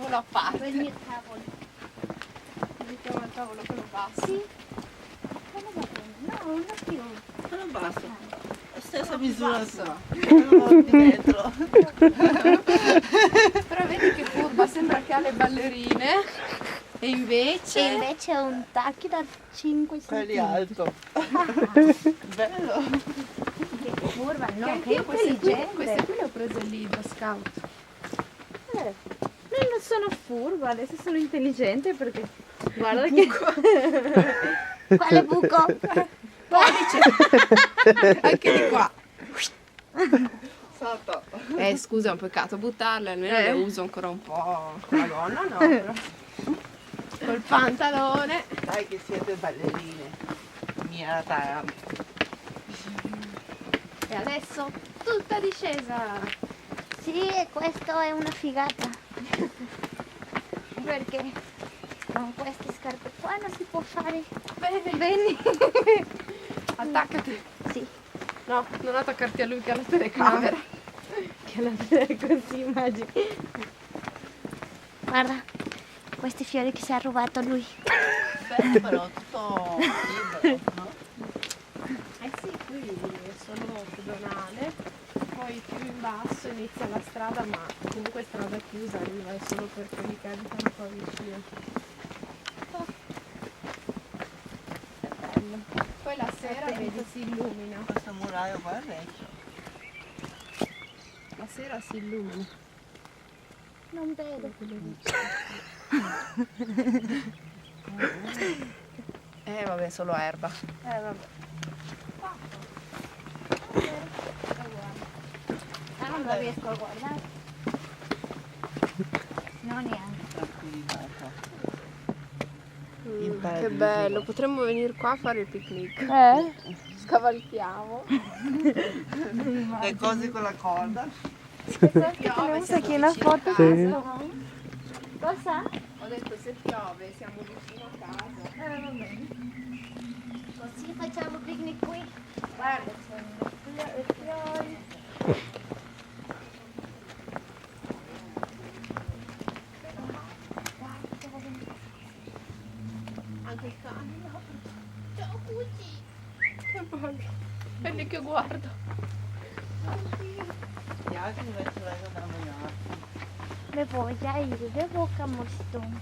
tavolo a parte. Per il mio tavolo. Mettiamo il tavolo quello basso. Sì. Come va bene? No, non più. Quello basso. La stessa misura Basso. sua. Non di metro. Però vedi che furba, sembra che ha le ballerine. E invece... E invece è un tacchi da 5 Quelli cm. alto. Bello. Che curva, no, Che che anch'io queste qui intelligente. le ho prese lì da scout. Noi non sono furba, adesso sono intelligente perché guarda che... Quale buco? Pollice! Anche di qua. Sotto. Scusa, è un peccato buttarle, almeno le uso ancora un po'. Con la gonna no, però. Col pantalone. Dai che siete ballerine. Mia tara. E adesso tutta discesa. Sì, e questo è una figata. Perché con queste scarpe qua non si può fare Bene. bene. Attaccati. Sì, No, non attaccarti a lui che ha la telecamera. che la vedere così immagini. Guarda, questi fiori che si è rubato lui. Bello però, tutto libero, no? Eh sì, qui è solo pedonale, poi più in basso inizia la strada, ma comunque strada chiusa, arriva è solo per quelli che abitano qua vicino. È bello. Poi la sera vedi si illumina. Questo muraio qua è vecchio. La sera si illumina. Non vedo. Vabbè, solo erba. Vabbè. Ah, non lo riesco a guardare. No, neanche. Tranquillata. Che bello, potremmo venire qua a fare il picnic. Scavalchiamo. Le cose con la corda. Piove, Qui una foto. Sì. Cosa? Ho detto se piove siamo vicino a casa. Va bene. Così facciamo picnic qui. Guarda, c'è le fiori. Anche il cane. Ciao Cucci. Che bello. È lì che guardo. Gli altri invece vengono da mangiare. Le voglio io, devo camostone.